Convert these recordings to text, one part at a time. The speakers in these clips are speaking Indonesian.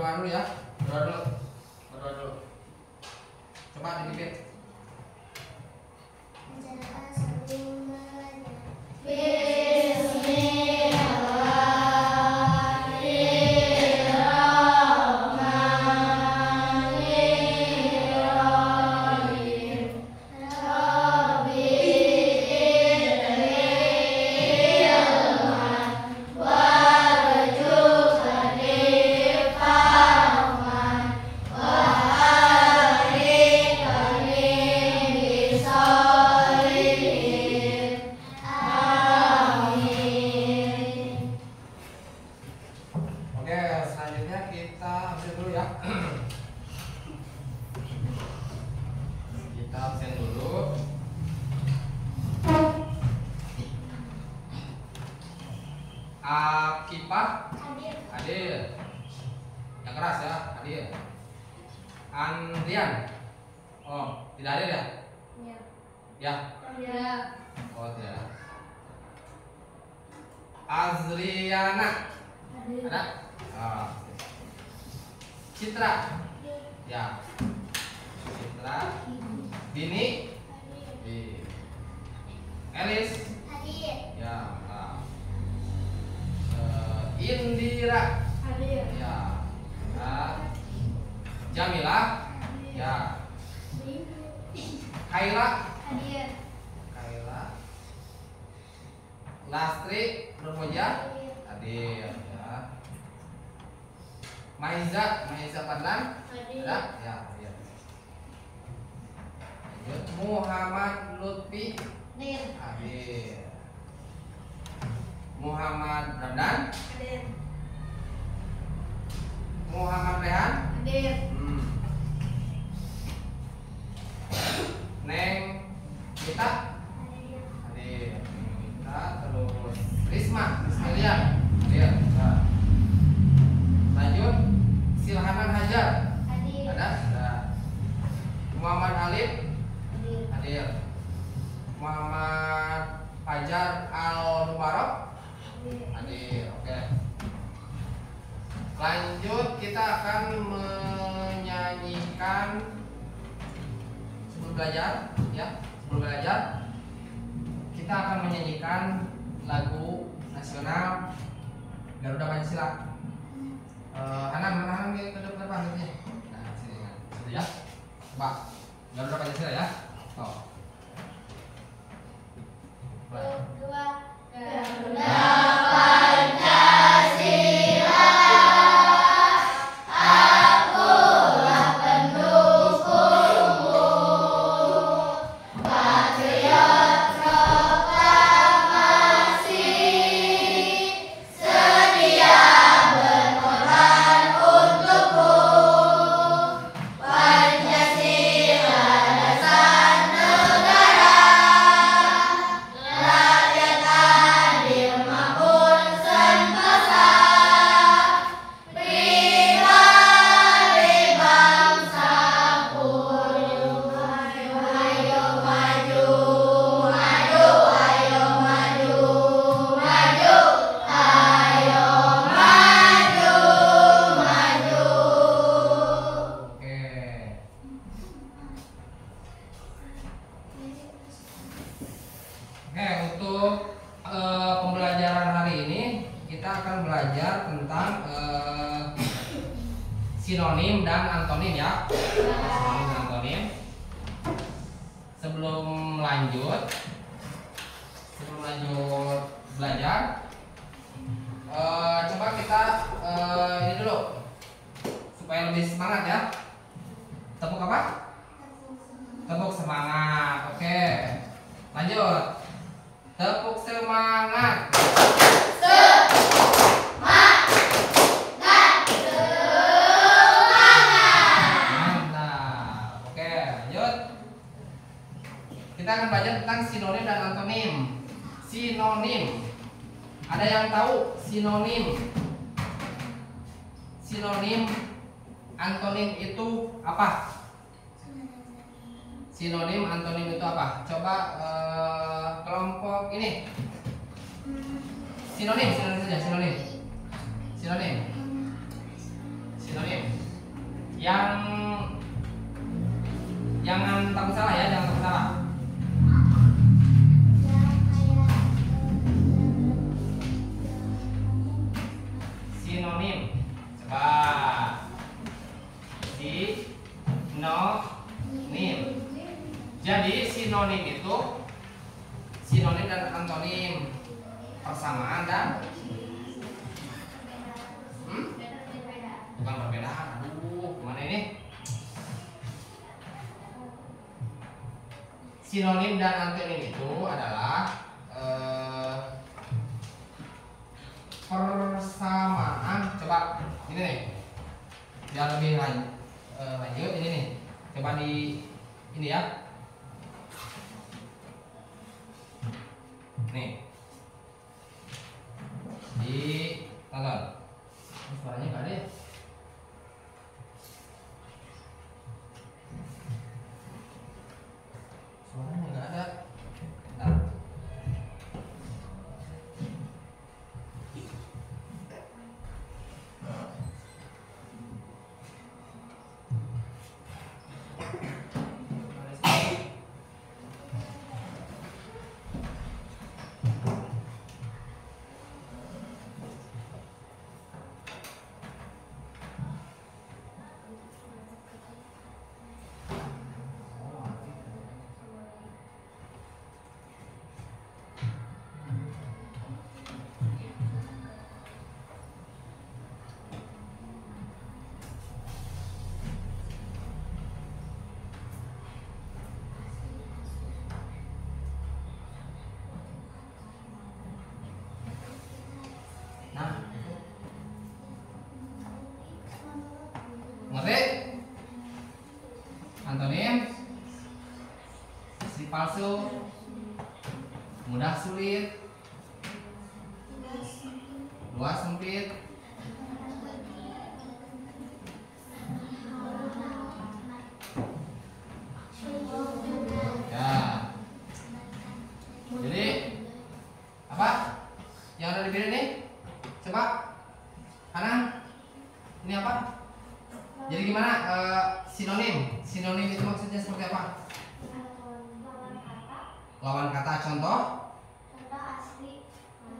berdoa dulu ya. Berdoa dulu. Berdoa dulu. Coba dipimpin. Selanjutnya kita absen dulu ya. Kita absen dulu. Akifah hadir. Yang keras ya, hadir. Andrian. Oh, tidak hadir ya? Iya. Ya. Iya. Oh, tidak. Azriana. Ada? Oh. Citra. Ya. Citra. Dini. Elis. Ya. Nah. Indira. Ya. Nah. Jamila. Ya. Kaila. Kaila. Lastri Nurmoja. Hadir ya. Maiza Padlan. Ada? Ya, ya. Lanjut. Muhammad Lutfi. Hadir. Muhammad Ramdan. Muhammad Rehan. Neng Kita. Hadir. Kita terus Risma Lian. Hadir. Nah. Lanjut. Silhanan Hajar. Ada? Ada. Muhammad Alif. Hadir. Muhammad Fajar Al Mubarak. Hadir. Oke. Lanjut kita akan menyanyikan sebelum belajar ya. Sebelum belajar kita akan menyanyikan lagu nasional Garuda Pancasila. Hanan ke depan gitu. Nah, sini kan. Situ ya. Coba Garuda Pancasila ya. Oh. Garuda pembelajaran hari ini kita akan belajar tentang sinonim dan antonim ya. Sinonim dan antonim. Sebelum lanjut belajar, coba kita ini dulu supaya lebih semangat ya. Tepuk apa? Tepuk semangat. Oke. Lanjut. Tepuk semangat. Mantap. Oke, lanjut. Kita akan belajar tentang sinonim dan antonim. Sinonim. Ada yang tahu sinonim? Sinonim, antonim itu apa? Sinonim, antonim itu apa? Coba kelompok ini. Sinonim saja, sinonim. Sinonim. Sinonim. Jangan takut salah ya, jangan takut salah. Sinonim. Coba. Sinonim. Jadi sinonim itu sinonim dan antonim, persamaan dan bukan perbedaan. Gimana ini? Sinonim dan antonim itu adalah persamaan. Coba ini nih, biar lebih lanjut ini nih. Coba di ini ya. Nih, di tonton. Suaranya nggak ada ya? Suaranya nggak ada. Nah. Ngerti? Antonim si palsu, mudah sulit, luas sempit, ya. Jadi apa yang ada di video ini? Coba kanan. Ini apa? Jadi gimana sinonim? Sinonim itu maksudnya seperti apa? Lawan kata. Contoh? Contoh asli,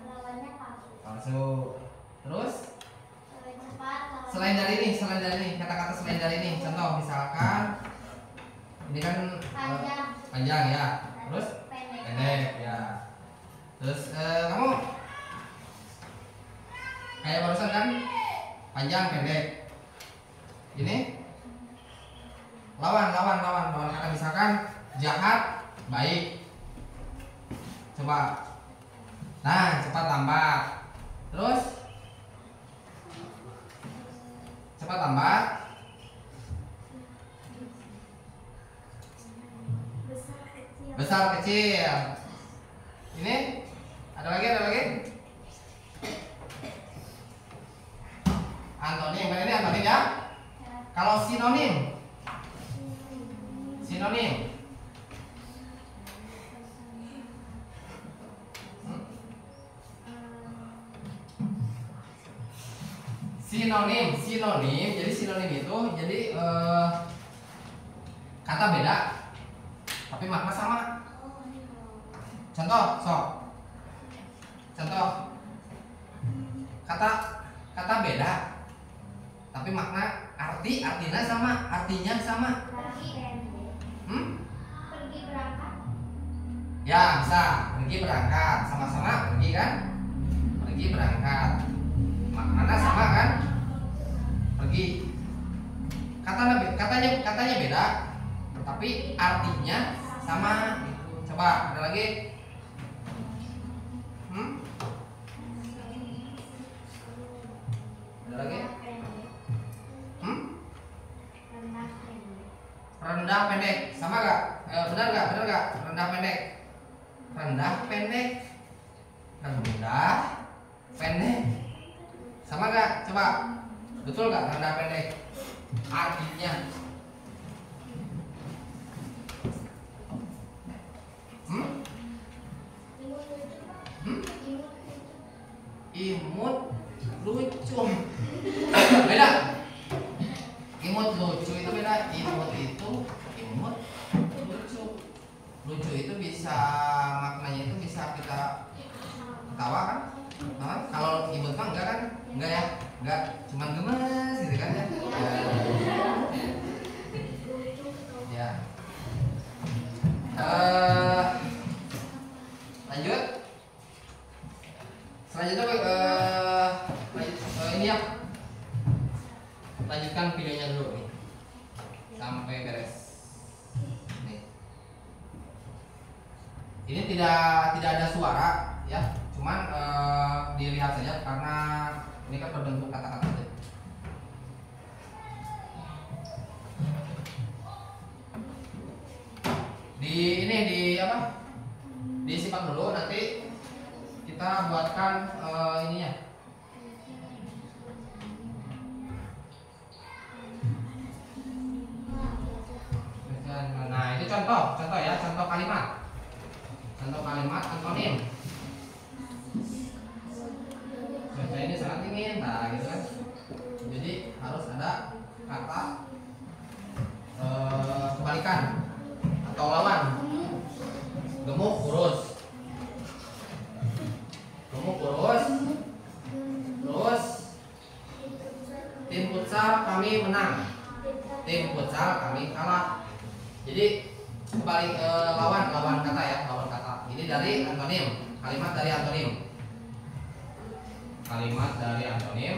lawannya palsu. Palsu. Terus? Cepat. Selain dari ini, kata-kata selain dari ini. Contoh misalkan ini kan panjang ya. Terus pendek ya. Terus kamu kayak barusan kan panjang pendek. Ini lawan kata, misalkan jahat baik. Coba. Nah, cepat lambat. Terus cepat lambat, besar kecil. Ini ada lagi antonim. Ini antonim ya. Kalau sinonim Sinonim jadi sinonim itu jadi kata beda tapi makna sama. Contoh kata beda tapi makna artinya sama. Pergi berangkat. Ya bisa, pergi berangkat, sama-sama pergi kan? Pergi berangkat, maknanya sama kan? Pergi. Katanya beda, tapi artinya sama. Coba ada lagi. Ada lagi? Rendah pendek, sama gak? Benar gak? Rendah pendek. Sama gak? Coba. Betul gak rendah pendek? Artinya imut lucu. Beda. Imut Imut lucu itu beda. Imut itu imut lucu. Lucu itu bisa maknanya itu bisa kita ketawa kan? Nah, kalau imut mah enggak kan? Enggak ya? Enggak, cuman gemes gitu kan ya. Ya. Lanjut. Selanjutnya ini ya. Lanjutkan videonya dulu nih. Sampai beres. Nih. Ini tidak ada suara ya. Cuman dilihat saja karena ini kan berbentuk kata-kata aja. Di apa? Disimak dulu, nanti kita buatkan ininya. Nah, itu contoh ya, contoh kalimat. Contoh kalimat antonim. Cuaca ini sangat dingin, nah gitu kan. Jadi harus ada kata kebalikan atau lawan. Gemuk kurus. Gemuk kurus. Terus tim futsal kami menang. Tim futsal kami kalah. Jadi kebalik lawan kata ya, lawan kata. Ini dari antonim, kalimat dari antonim. Kalimat dari antonim.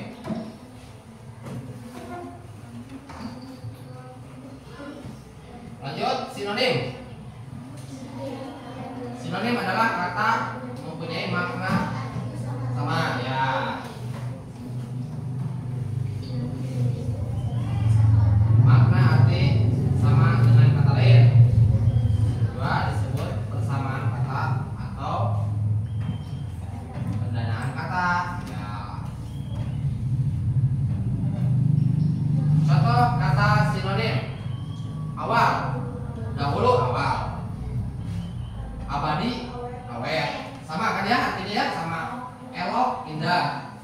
Lanjut, sinonim. Sinonim adalah kata mempunyai makna sama ya. Makna arti sama dengan kata lain. Kedua disebut persamaan kata atau pendanaan kata. Ya. Contoh kata sinonim. Awal, dahulu awal. Abadi, awet. Sama kan ya artinya ya, sama. Elok, indah.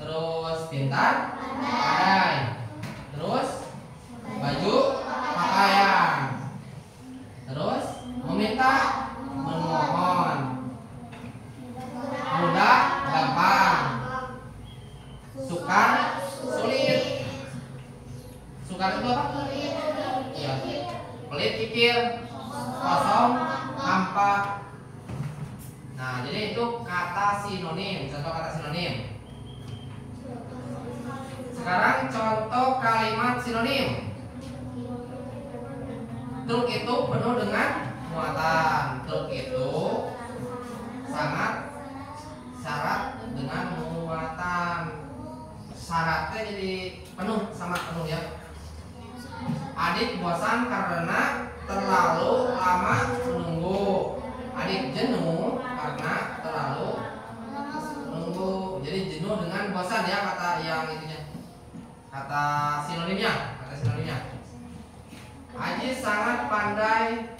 Terus pintar, pandai. Terus baju, pakaian. Terus meminta, memohon. Mudah, gampang. Sukar, sulit. Sukar itu apa? Ya. Pelit, kikir. Kosong, hampa. Nah, jadi itu kata sinonim, contoh kata sinonim. Sekarang contoh kalimat sinonim. Truk itu penuh dengan muatan. Truk itu sangat syarat dengan muatan. Syaratnya jadi penuh, sama penuh ya. Adik bosan karena terlalu lama menunggu. Adik jenuh karena terlalu menunggu. Jadi jenuh dengan bosan ya kata yang itunya. Kata sinonimnya. Ajis sangat pandai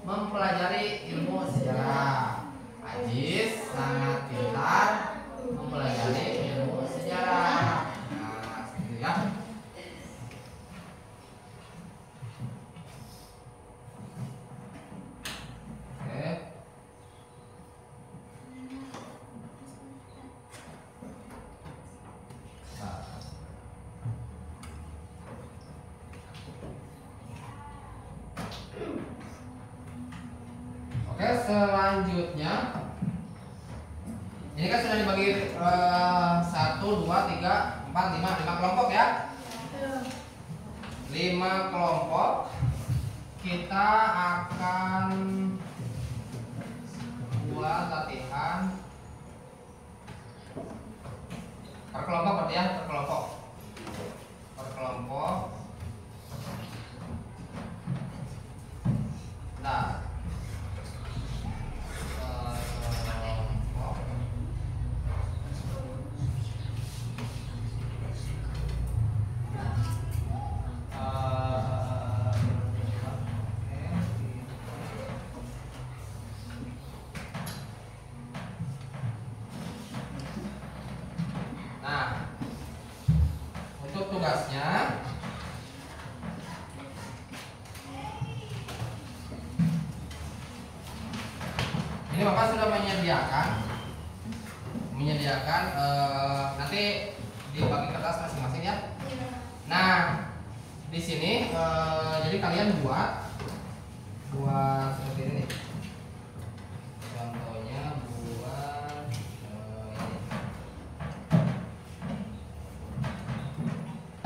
mempelajari ilmu sejarah. Ajis sangat pintar mempelajari ilmu sejarah. Nah, seperti itu ya. Oke, selanjutnya ini kan sudah dibagi 1, 2, 3, 4, 5 kelompok ya. 5 kelompok. Kita akan buat latihan per kelompok berarti ya, per kelompok. Nah, untuk tugasnya Ini Bapak sudah menyediakan nanti dibagi kertas masing-masing ya. Nah, di sini jadi kalian buat seperti ini. Contohnya buat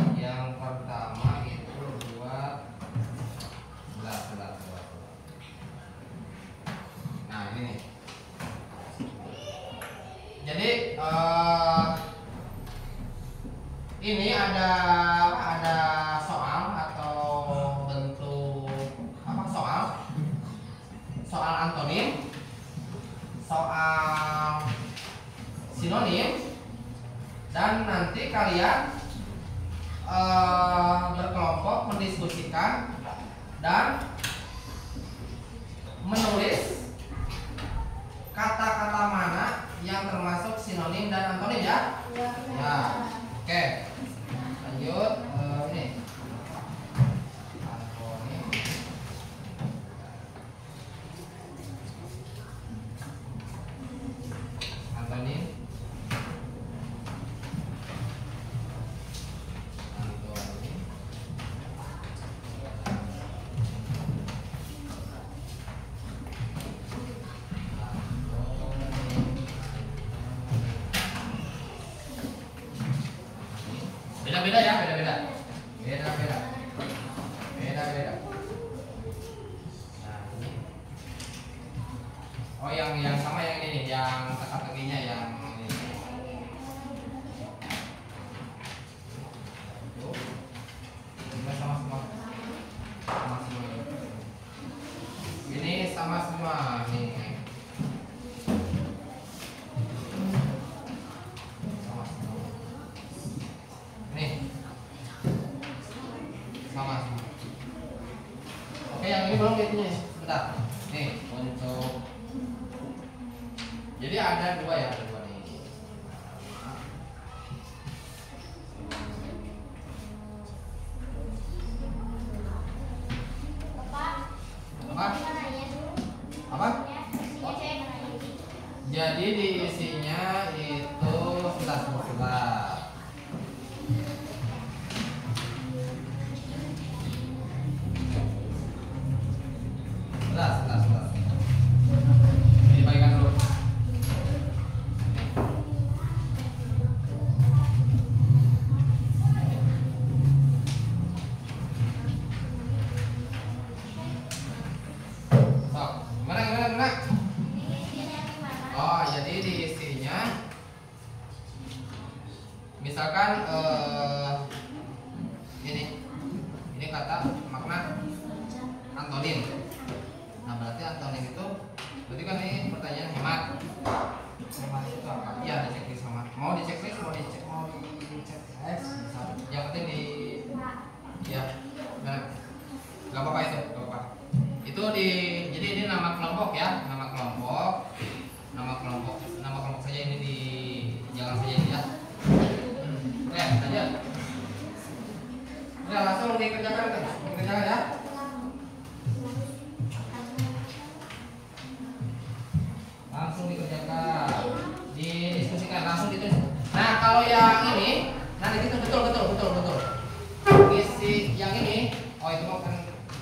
ini. Yang pertama itu buat belas. Nah, ini nih. Jadi ini ada soal atau bentuk apa soal antonim, soal sinonim, dan nanti kalian berkelompok mendiskusikan dan menulis kata-kata mana yang termasuk sinonim dan antonim ya. Ya. Oke. Lanjut ini. Antonim. Antonim. Antonim. Beda-beda ya, beda-beda. Nah, ini. Oh, yang sama yang ini, yang teka-tekinya yang ini. Tuh. Ini sama semua. Ini sama semua nih. Sama. Oke, yang ini belum itunya. Bentar. Nih, untuk jadi ada dua nih. Apa? Jadi di isinya itu sebelas. Ini bagikan dulu. So, gimana? Oh, jadi di isinya misalkan ini kata makna antonim. Nah, berarti antonim itu berarti kan ini pertanyaan hemat. Hemat itu apa? Iya, di checklist hemat. Mau di checklist, mau di yang penting di ya. Nah, nggak apa-apa itu, nggak apa-apa. Itu jadi ini nama kelompok ya, nama kelompok saja ini jangan saja ini ya. Oke, lanjut. Udah langsung dikerjakan ya. Langsung dikerjakan, didiskusikan, langsung ditulis. Nah, kalau yang ini, nah itu betul. Isi yang ini, oh itu mau kan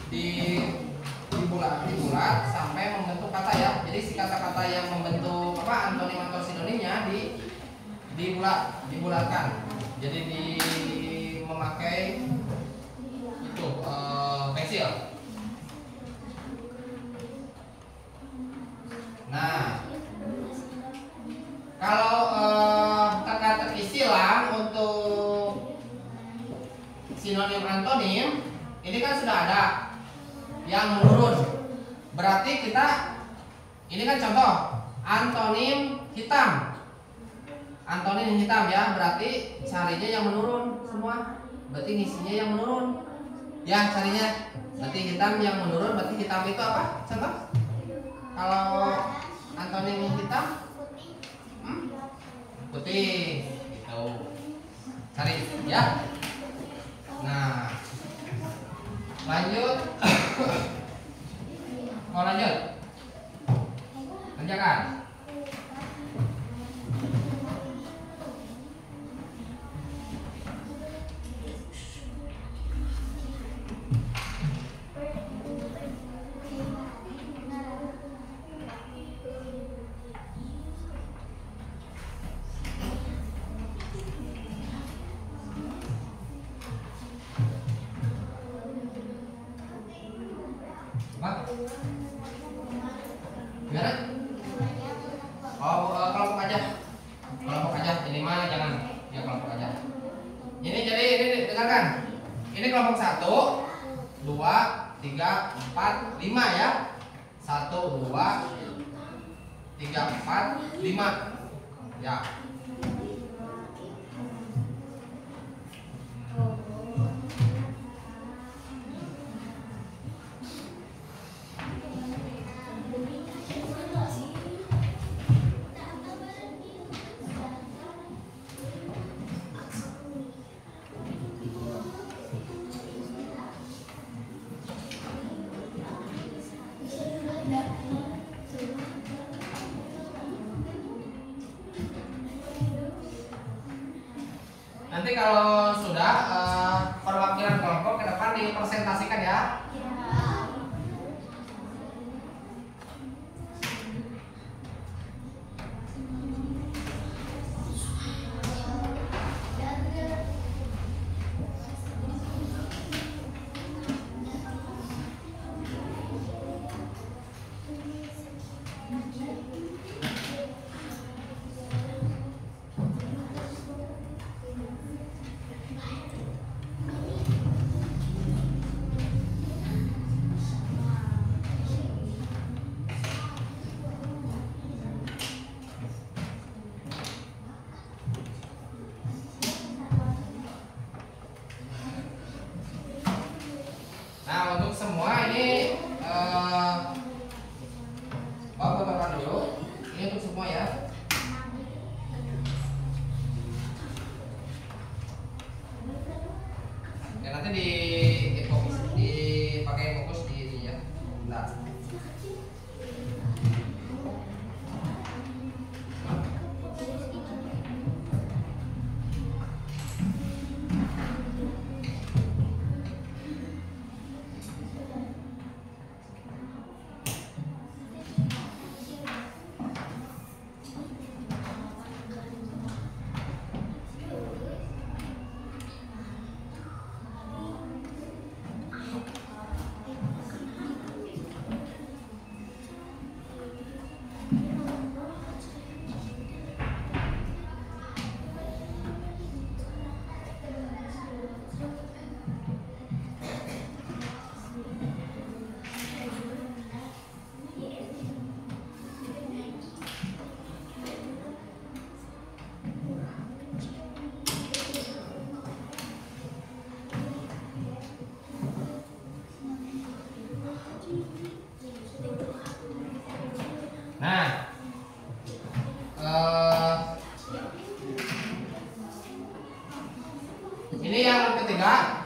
dibulat sampai membentuk kata ya. Jadi si kata-kata yang membentuk apa antonim atau sinonimnya dibulatkan. Jadi memakai itu pensil. Nah, kalau teka-teki silang untuk sinonim antonim ini kan sudah ada yang menurun. Berarti kita ini kan contoh antonim hitam. Antonim hitam ya, berarti carinya yang menurun semua. Berarti ngisinya yang menurun. Ya, carinya. Berarti hitam yang menurun, berarti hitam itu apa? Contoh. Kalau antonim hitam putih gitu. Cari ya. Nah, lanjut. Mau lanjut? Kerjakan. Apa? Gimana? Oh, kelompok aja. Kelompok aja. Ini mah jangan. Ya kelompok aja. Ini jadi ini dengarkan. Ini kelompok 1, 2, 3, 4, 5 ya. 1, 2, 3, 4, 5. Ya. Nanti kalau sudah perwakilan kelompok ke depan dipresentasikan ya. Nah, untuk semua ini Bapak dulu. Ini untuk semua ya. Ya nanti dipakai fokus di ini ya. Bentar. Nah, ini yang ketiga,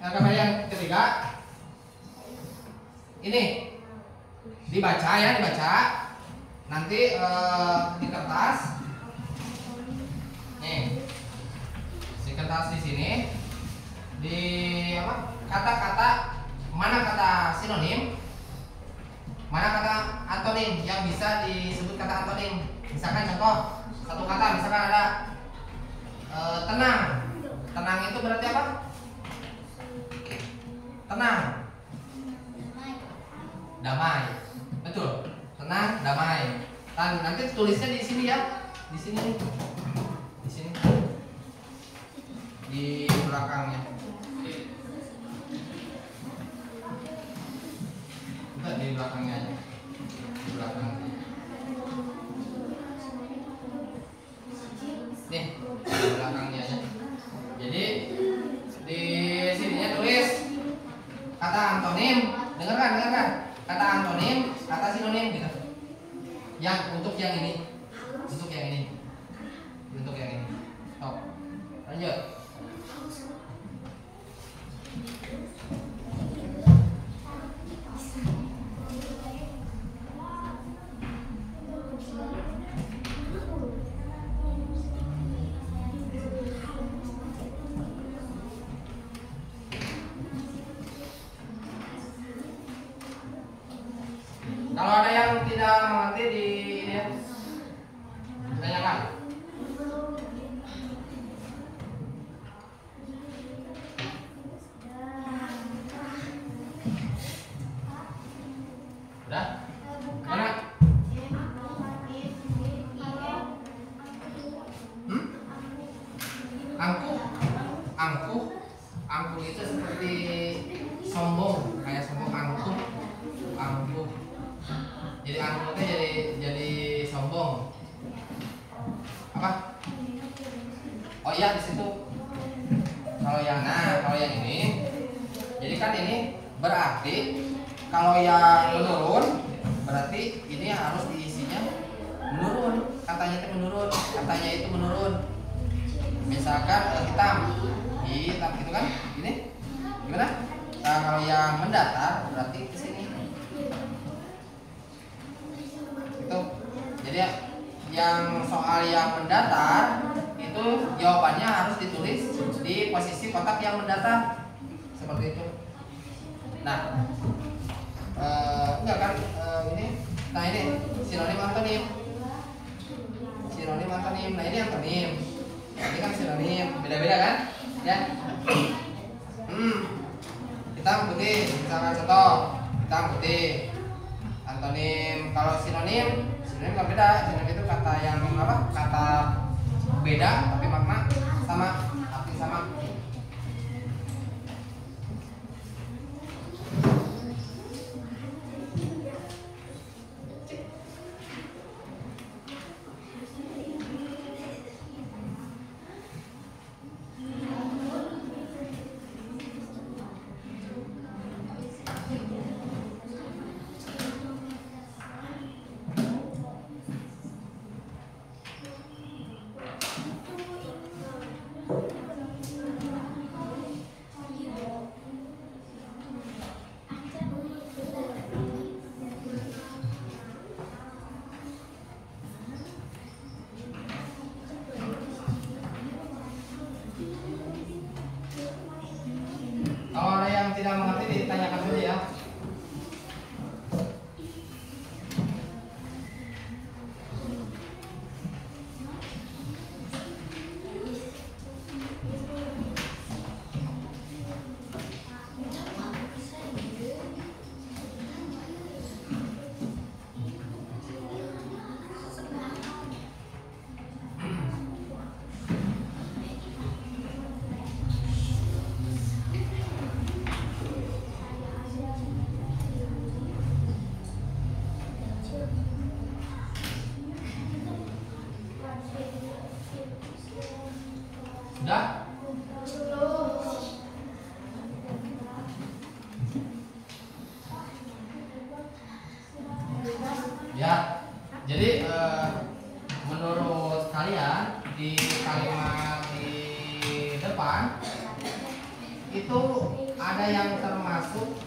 yang ketiga, ini dibaca ya, dibaca. Nanti di kertas, nih, di kertas di sini, di apa? Kata-kata mana kata sinonim? Mana kata antonim yang bisa disebut kata antonim? Misalkan contoh satu kata, misalkan ada tenang. Tenang itu berarti apa? Tenang. Damai. Betul. Tenang, damai. Dan nanti tulisnya di sini ya. Di sini. Di sini. Di belakangnya. Di belakangnya aja. Di belakang. Nih, di belakangnya aja. Jadi di sininya tulis kata antonim. Dengarkan. Kata antonim, kata sinonim gitu. Yang untuk yang ini. Untuk yang ini. Untuk yang ini. Stop. Lanjut. Kalau ada yang tidak mengerti di ini ya, tanyakan. Angkuh itu seperti sombong, kayak sombong angkuh. Angkuh. Jadi angkuh itu jadi sombong. Apa? Oh iya di situ. Kalau yang ini, jadi kan ini berarti kalau yang menurun, berarti ini harus diisinya menurun. Katanya itu menurun. Misalkan hitam gitu kan? Ini gimana? Nah, kalau yang mendatar berarti ke sini. Itu. Jadi yang soal yang mendatar itu jawabannya harus ditulis di posisi kotak yang mendatar seperti itu. Nah, enggak kan ini. Nah ini sinonim antonim. Nah ini antonim. Ini kan sinonim, beda-beda kan? Ya. Hitam putih, misalkan contoh hitam putih. Antonim, kalau sinonim kan beda. Sinonim itu kata yang apa? Kata beda tapi makna sama, arti sama. Kalau ada yang tidak mengerti ditanyakan dulu ya. Sudah? Ya. Jadi menurut kalian di kalimat di depan itu ada yang termasuk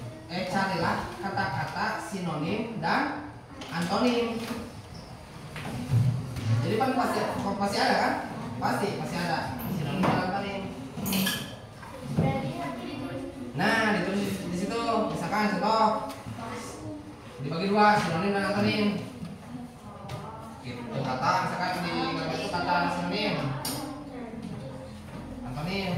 carilah kata-kata sinonim dan antonim. Jadi kan pasti ada kan? Pasti ada sinonim dan antonim. Nah, ditulis di situ. Misalkan contoh dibagi dua, sinonim dan antonim. Gitu kata, misalkan di kalimat itu kata sinonim, antonim.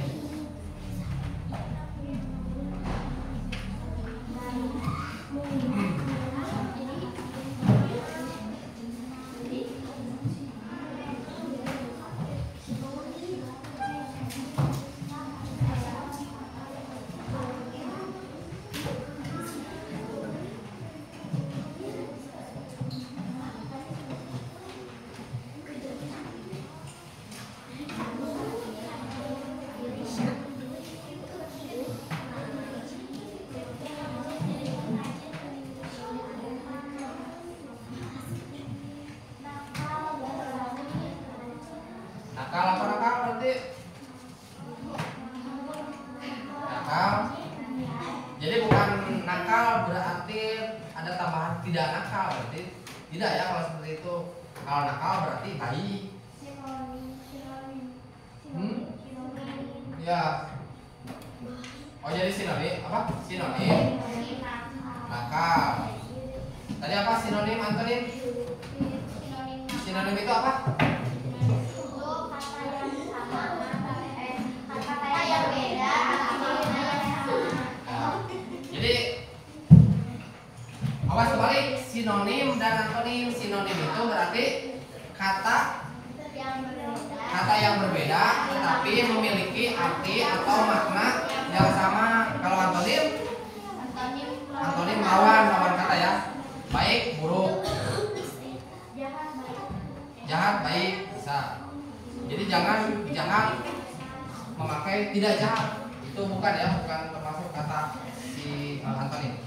Nakal apa nakal berarti? Nakal. Jadi bukan nakal berarti ada tambahan tidak nakal berarti tidak ya kalau seperti itu. Kalau nakal berarti baik. Ya. Oh jadi sinonim apa? Sinonim. Nakal. Tadi apa sinonim antonim? Sinonim itu apa? Jadi awas kebalik, sinonim dan antonim. Sinonim itu berarti kata yang berbeda tetapi memiliki arti atau makna tidak jahat. Itu bukan ya, bukan termasuk kata si antonim.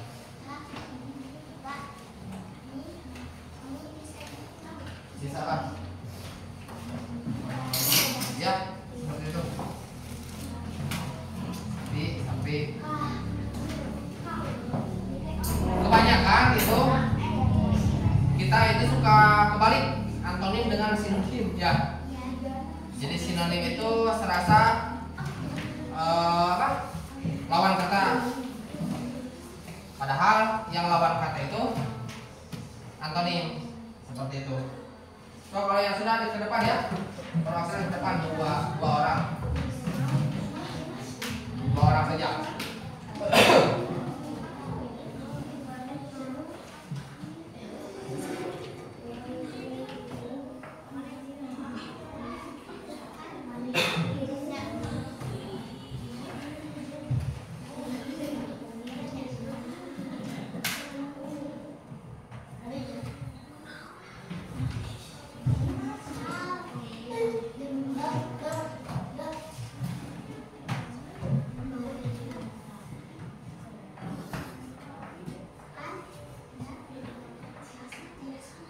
Sisa apa? Ya, seperti itu. Sampai kebanyakan itu kita itu suka kebalik antonim dengan sinonim ya. Jadi sinonim itu serasa lawan kata. Padahal yang lawan kata itu antonim, seperti itu. So, kalau yang sudah di depan ya, perwakilan di depan dua orang saja.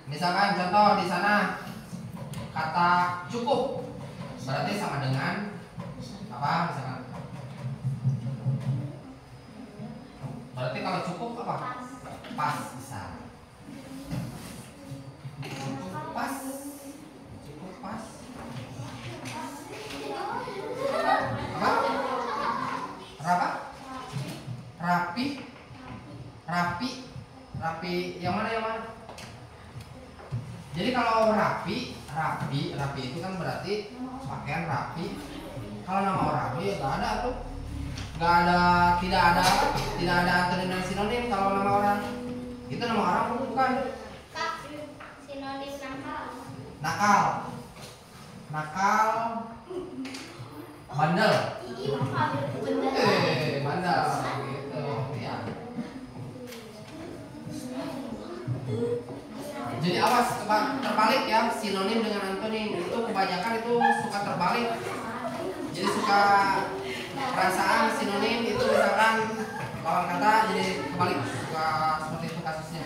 Misalkan contoh di sana kata cukup berarti sama dengan apa? Misalkan berarti kalau cukup apa? Pas, bisa. Cukup pas. Cukup pas. Apa? Apa? Rapi. Rapi. Rapi yang mana yang mana? Jadi kalau rapi itu kan berarti pakaian rapi. Kalau nama orang ya nggak ada tuh, tidak ada antonim dan sinonim kalau nama orang. Itu nama orang bukan. Kak, sinonim Nakal, bandel. Bandel gitu ya. Jadi awas terbalik ya, sinonim dengan antonim itu kebanyakan itu suka terbalik. Jadi suka perasaan sinonim itu misalkan lawan kata jadi kebalik, suka seperti itu kasusnya.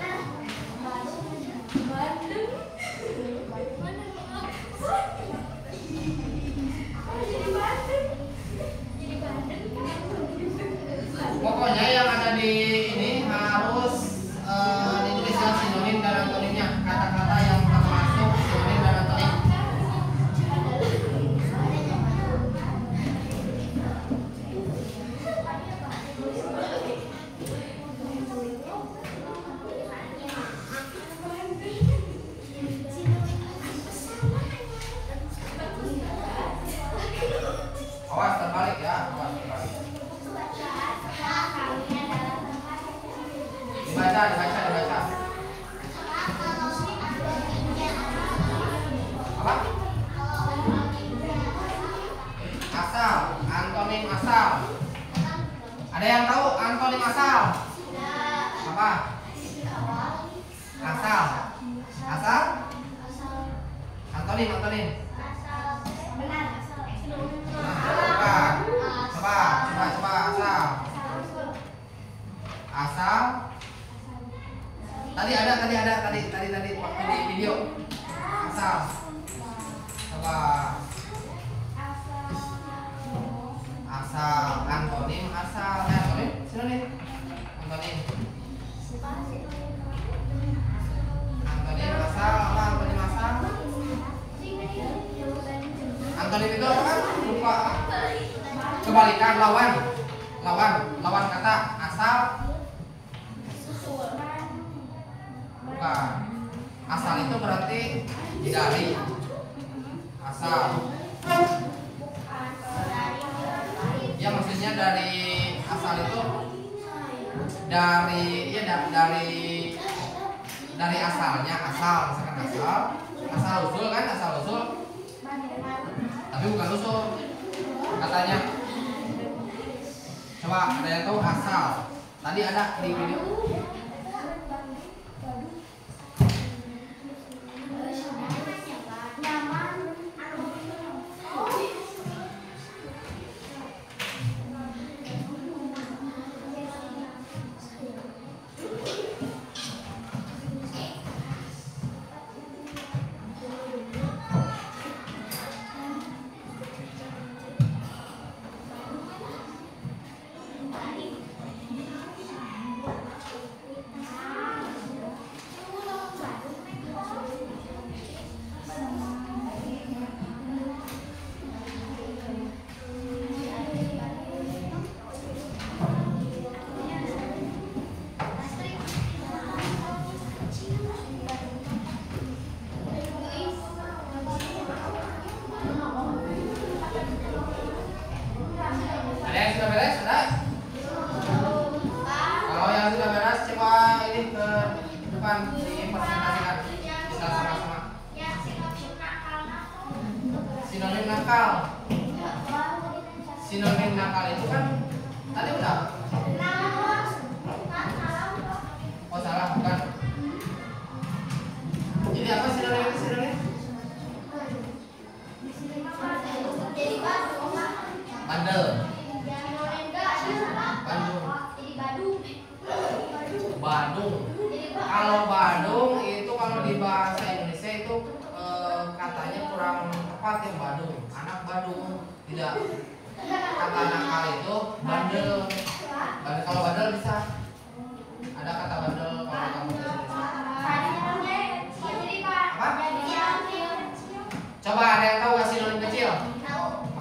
Pokoknya yang ada di ini harus ditulis ya sinonim dan antonimnya, kata-kata yang termasuk sinonim dan antonim. Awas terbalik ya, awas terbalik. Dibaca. Apa? Asal, antonim asal. Ada yang tahu antonim asal? Apa? Asal. Antonim. Nah, coba asal. Asal. Tadi waktu di video. Asal. Coba. Asal, antonim asal. Antonim, sinonim. Antonim asal, apa antonim asal? Antonim itu apa kan? Lupa. Kebalikan lawan kata asal. Bukan. Asal itu berarti dari. Asal. Ya maksudnya dari asal itu dari asalnya, misalkan asal usul kan, tapi bukan usul katanya. Coba ada yang tahu asal? Tadi ada di video. bukan dipresentasikan. Kita sama-sama. Sinonim nakal. Sinonim nakal itu kan tadi udah. Oh salah, bukan. Jadi apa sinonim itu sinonim? Bandel. Badung. Kalau Badung itu kalau di bahasa Indonesia itu katanya kurang tepat ya Badung. Anak Badung tidak. Kata nakal itu bandel. Kalau bandel bisa. Ada kata bandel kalau kamu bahasa Indonesia. Apa? Coba ada yang tahu nggak sinonim kecil?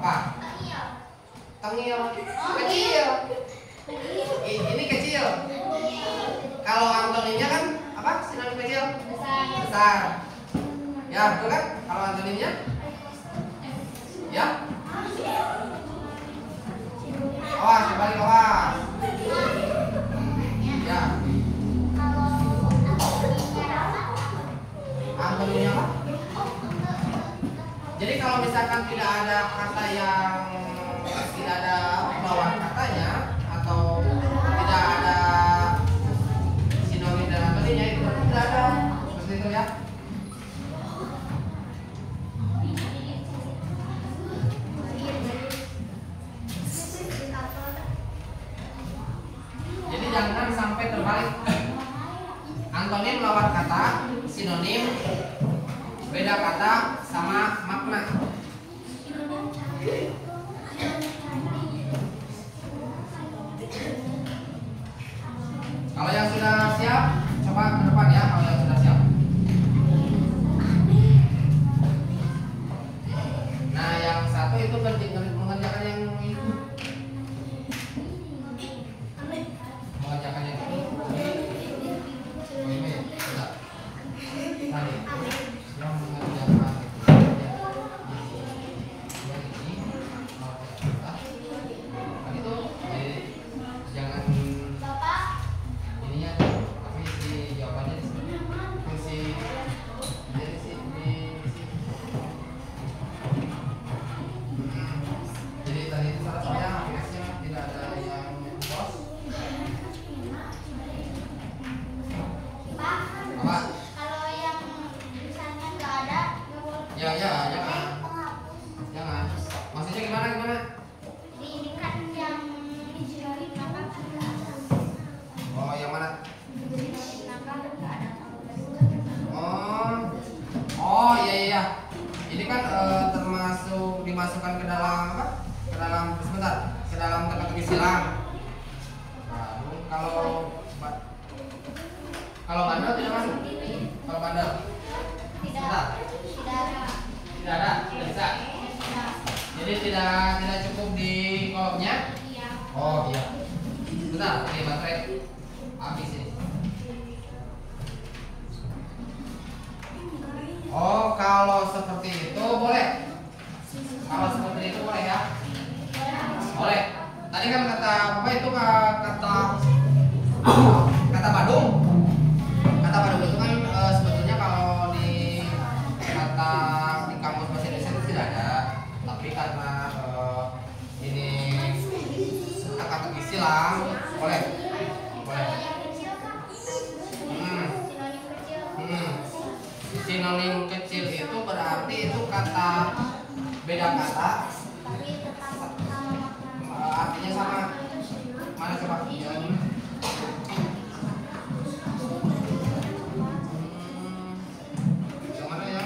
Apa? Tengil. Kecil. Ini kecil. Kalau antonimnya kan apa? Sinonim kecil? Besar. Ya, betul kan? Kalau antonimnya? Ya. Awas, kembali awas. Ya. Antonimnya apa? Jadi kalau misalkan tidak ada kata yang tidak ada lawan katanya atau tidak ada sinonim dan antonimnya itu tidak ada. Seperti itu ya. Jadi jangan sampai terbalik. Antonim lawan kata, sinonim beda kata sama makna. Kalau yang sudah siap, coba ke depan ya. Kalau yang sudah siap. Nah, yang satu itu mengerjakan yang itu. Mengerjakan yang ini. Ini sudah. Tadi yang mengerjakan itu jangan ininya, tapi si jawabannya si jadi si jadi tadi itu salah saya hasilnya tidak ada yang bos. Apa? Kalau yang misalnya nggak ada, Ya jangan. Maksudnya gimana? ini kan yang dijadiin nakal kan nggak ada. Oh, yang mana? Dijadiin nakal kan nggak ada. Oh iya. Ini kan termasuk dimasukkan ke dalam apa? Ke dalam sebentar, ke dalam teka-teki silang. Nah, kalau bandel tidak masuk. Kalau bandel sebentar. Tidak ada, tidak bisa. Jadi tidak cukup di kolomnya. Oh iya. Bentar, oke baterai habis ini. Oh, kalau seperti itu boleh. Kalau seperti itu boleh ya. Boleh. Tadi kan kata apa itu kata Badung. Kata Badung itu kan sebetulnya kalau di kamus bahasa Indonesia itu tidak ada. Tapi karena ini kata-kata silang, boleh. Sinonim kecil itu berarti itu kata beda kata, artinya sama. Mana coba? Yang mana ya?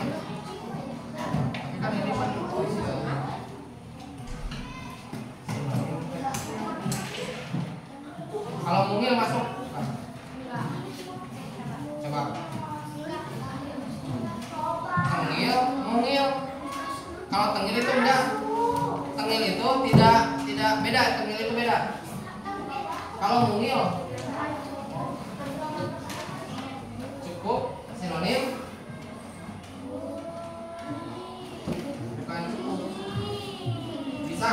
Tapi kan ini kan kalau mungil masuk. Coba. Mungil. Kalau tengil itu enggak. Tengil itu tidak beda. Tengil itu beda. Kalau mungil cukup sinonim. Bukan cukup. Bisa.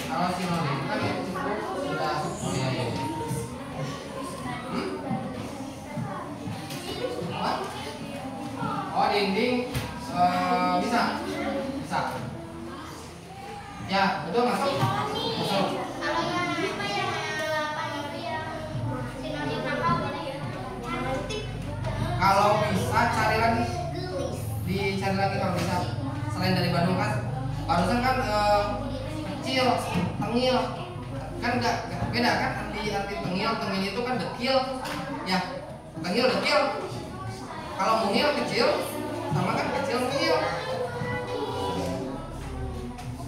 Kalau sinonim kan cukup sudah. Oh iya. dinding bisa. Ya, betul masuk. Masuk. Kalau yang apa yang 8 itu yang sinonim apa boleh ya? Kalau bisa cari lagi, dicari lagi kalau bisa. Selain dari Bandung kan, barusan kan kecil, tengil, kan enggak beda kan arti tengil itu kan dekil, ya tengil dekil. Kalau mungil kecil, sama kan kecil mungil.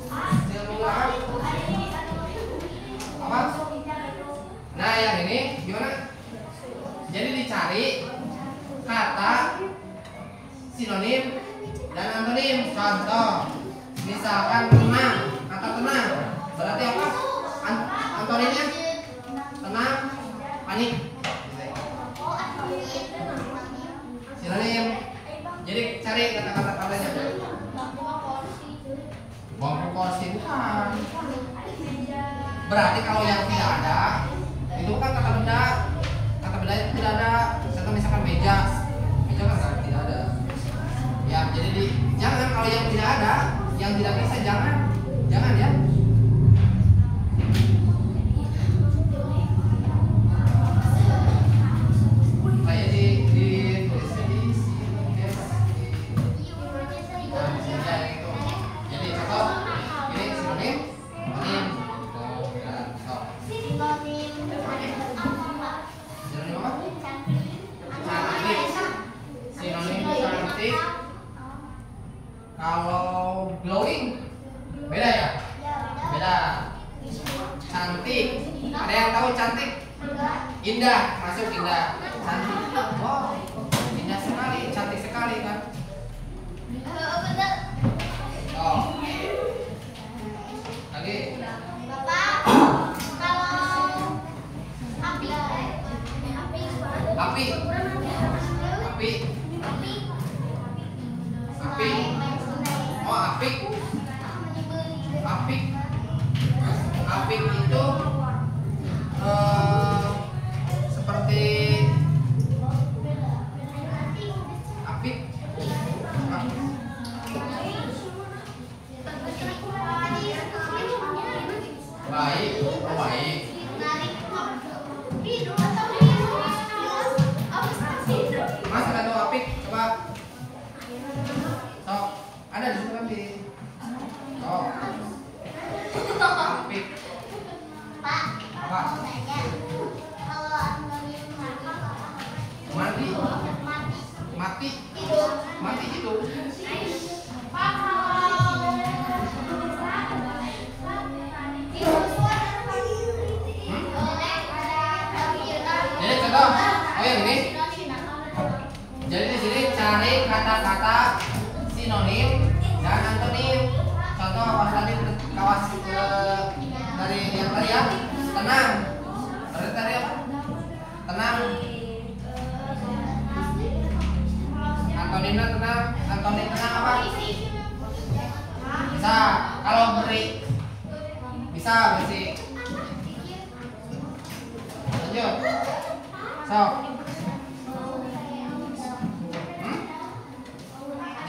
Kecil mungil apa? Nah yang ini gimana? Jadi dicari kata sinonim dan antonim. Contoh, misalkan tenang, kata tenang berarti apa? Antonimnya tenang, panik. Sinonim. Jadi cari kata-kata katanya. Bangku kursi bukan. Berarti kalau yang tidak ada itu kan kata benda. Kata benda itu tidak ada. Contoh misalkan meja kan tidak ada. Ya, jadi jangan kalau yang tidak ada, yang tidak bisa jangan ya. Saya di tulis di sini itu. Jadi contoh ini sinonim, sinonim. Sinonim apa? Cantik. Sinonim cantik. Kalau glowing beda ya? Beda. Cantik. Ada yang tahu cantik? Indah, masuk indah. Cantik. Wow, indah sekali, cantik sekali kan? Oh. Lagi. Bapak, kalau api. Oh, apik. Apik itu seperti apik. Baik, oh baik. Mas ada tuh apik, coba. Sok, ada di situ kan di. Oh. Apik. Pak, Apa? mau tanya. Kalau anonim Mati. mati Mati itu. Pak, kalau Jadi contoh, oh yang ini. Jadi di sini cari kata-kata sinonim dan antonim. Contoh pas tadi kawas dari yang tadi ya, tenang. Berarti tadi apa? Tenang. Antonimnya tenang. Antonim tenang apa? Bisa. Kalau beri, bisa bersih. Lanjut. Sok.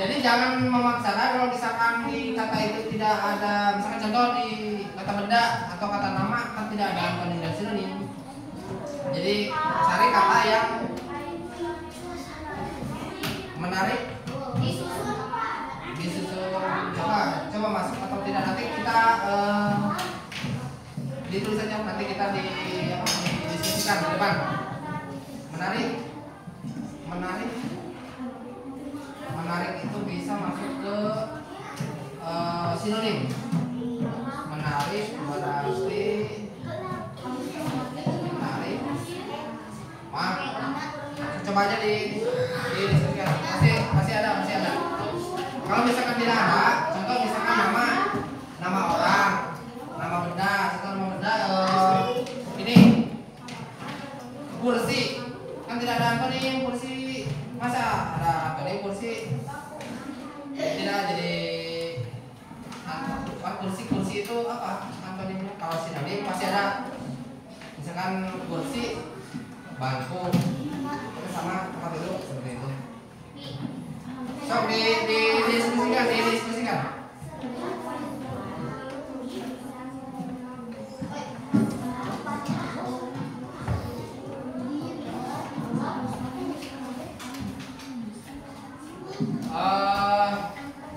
Jadi jangan memaksakan kalau misalkan di kata itu tidak ada, misalkan contoh di kata benda atau kata nama kan tidak ada antonim dan sinonim. Jadi cari kata yang menarik, disusun. Coba masuk atau tidak nanti kita ditulis saja, nanti kita didiskusikan di depan. Menarik itu bisa masuk ke sinonim. Menarik berarti menarik. Coba aja diskusikan. Masih ada. Kalau misalkan tidak ada, contoh misalkan nama orang, nama benda, contoh nama benda ini kursi, kan tidak ada antonim kursi. Masa ada antonim kursi? Tidak, jadi kursi itu apa antonimnya? Kalau sinonim pasti ada. Misalkan kursi, bangku, sama tempat duduk seperti itu. Sok didiskusikan.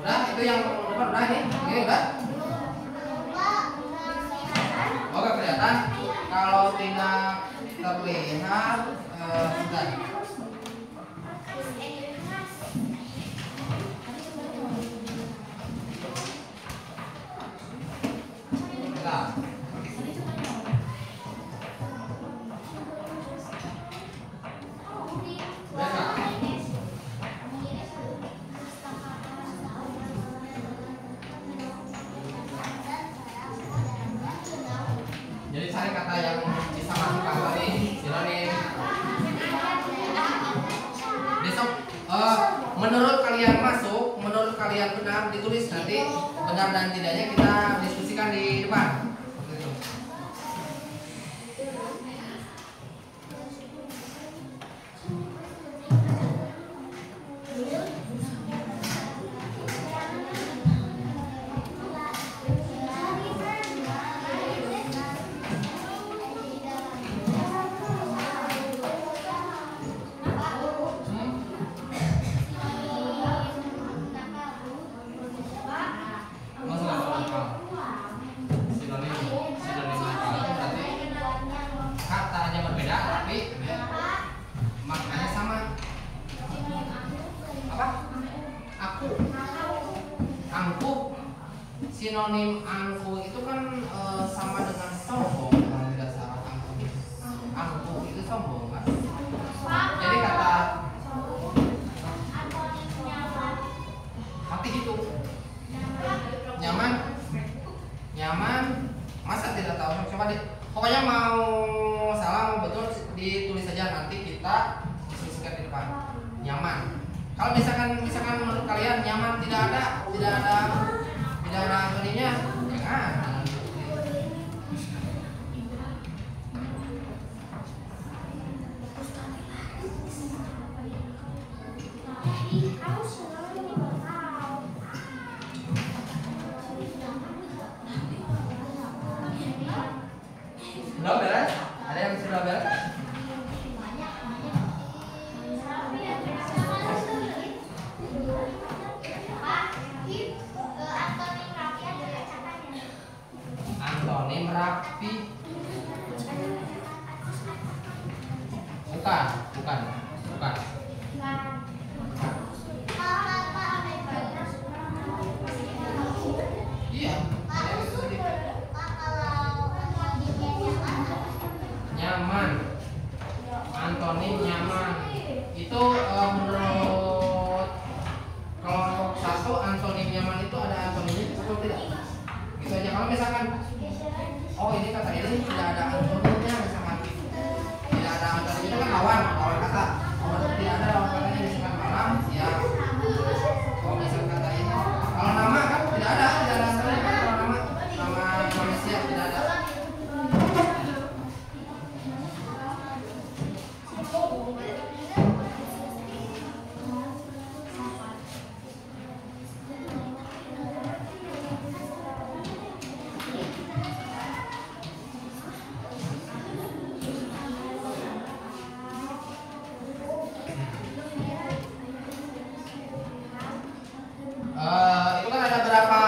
Udah, itu yang depan udah ini udah. Oke, kelihatan. Kalau tidak terlihat, sudah. Nah. Jadi cari kata yang bisa masukkan tadi sinonim. Besok menurut kalian masuk, menurut kalian benar ditulis, nanti benar dan tidaknya kita diskusikan di depan. Sinonim angkuh itu kan sama dengan sombong, kalau tidak salah. Angkuh itu sombong kan? Jadi kata mati itu nyaman, masa tidak tahu? Coba deh, pokoknya mau salah mau betul ditulis saja, nanti kita diskusikan di depan. Nyaman. Kalau misalkan menurut kalian nyaman tidak ada antoninya, jangan. Sudah beres? Ada yang sudah beres? Antonim rapi. Bukan. Iya. Nyaman. Antonim nyaman. Itu menurut kelompok 1 antonim nyaman itu ada antonimnya atau tidak? Gitu aja. Kalau misalkan ini kata ini tidak ada antonimnya, misalkan tidak ada antonimnya, itu kan lawan kata. Kalau tidak ada lawan katanya, misalkan malam, siang. Kalau misalkan kata ini, kalau nama kan tidak ada antonimnya kan. Kalau nama manusia tidak ada. Itu kan ada berapa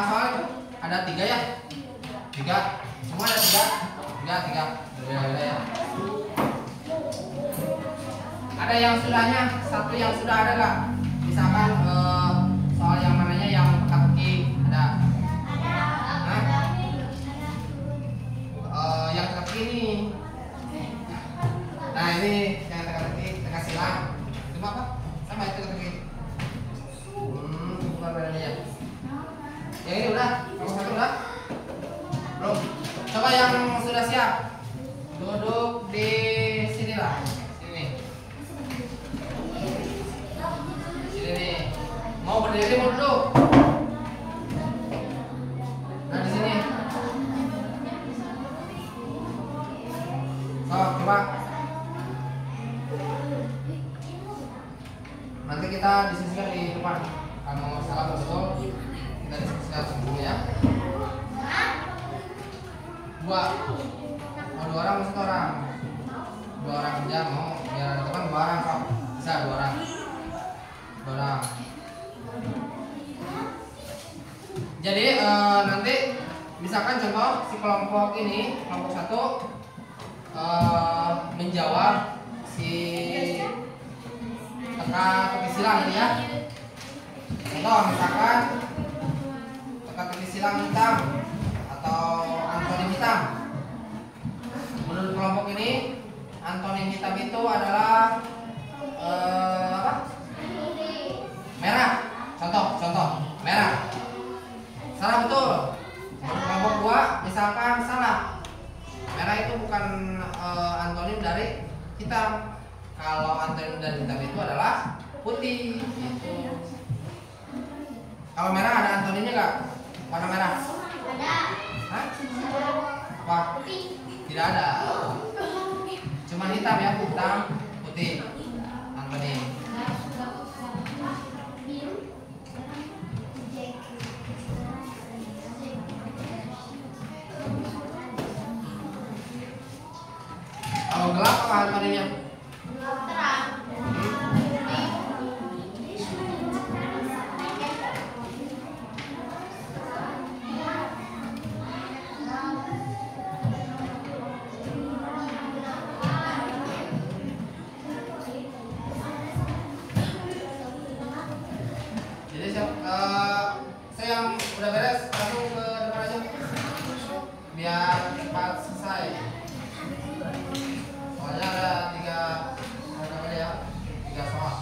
soal itu? Ada 3 ya? 3. Semua ada 3. Berbeda-beda ya. Ada yang sudahnya, satu yang sudah ada nggak? Misalkan soal yang mananya yang teka-teki ada? Yang teka-teki ini. Nah ini yang teka-teki, teka silang. Itu apa? Sama itu teka-teki. Bukan bedanya ya. Yang ini udah? Kamu satu udah? Belum? Coba yang sudah siap duduk di sini lah. Sini nih. Mau berdiri mau duduk? Nah di sini. So, coba. kita diskusikan di depan. Kalau salah betul kita diskusikan dulu ya. Dua orang atau 1 orang? 2 orang aja mau biar ada teman 2 orang kok. Bisa 2 orang. 2 orang. Jadi nanti misalkan contoh si kelompok ini, kelompok 1 menjawab si teka-teki silang ini ya. Contoh misalkan teka-teki silang hitam atau antonim hitam. Menurut kelompok ini antonim hitam itu adalah apa? Merah. Contoh merah. Salah betul. Menurut kelompok 2 misalkan salah. Merah itu bukan antonim dari hitam. Kalau antonim dari hitam itu adalah putih. Gitu. Kalau merah ada antonimnya nggak? Warna merah? Ada. Hah? Apa? Tidak ada. Cuma hitam ya, hitam, putih. Antonim. Kalau gelap apa antonimnya? Terang. Jadi saya yang udah beres langsung ke depan aja biar cepat selesai. Soalnya ada 3 soal.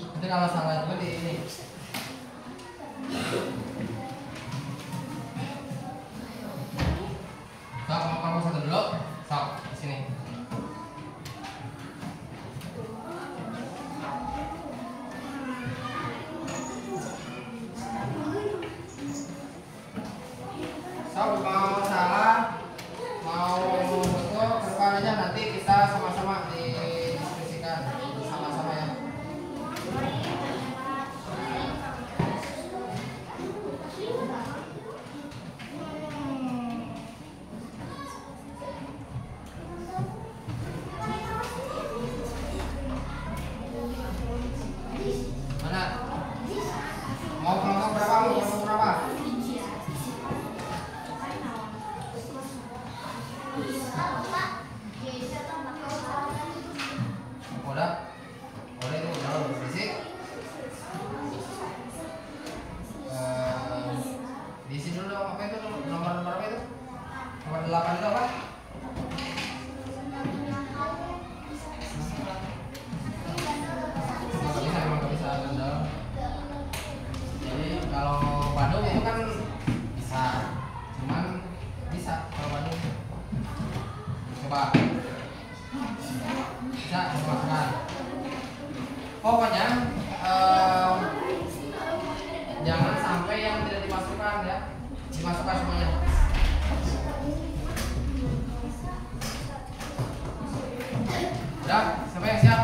Nanti kalau salah juga di ini. Sok, mau kamu 1 dulu. Sok, di sini. Sok, mau salah, mau betul, ke depan aja nanti kita sama-sama didiskusikan sama-sama ya. Mana? Mau kelompok berapa? Mau kelompok berapa? Udah? Udah itu udah berisik. Diisi dulu dong apa itu nomor berapa itu? Nomor 8 itu apa? Emang gak bisa kendal. Jadi kalau Bandung itu kan bisa, cuman bisa kalau Bandung. Coba bisa dimasukkan. Pokoknya jangan sampai yang tidak dimasukkan ya, dimasukkan semuanya. Udah, sampai yang siap.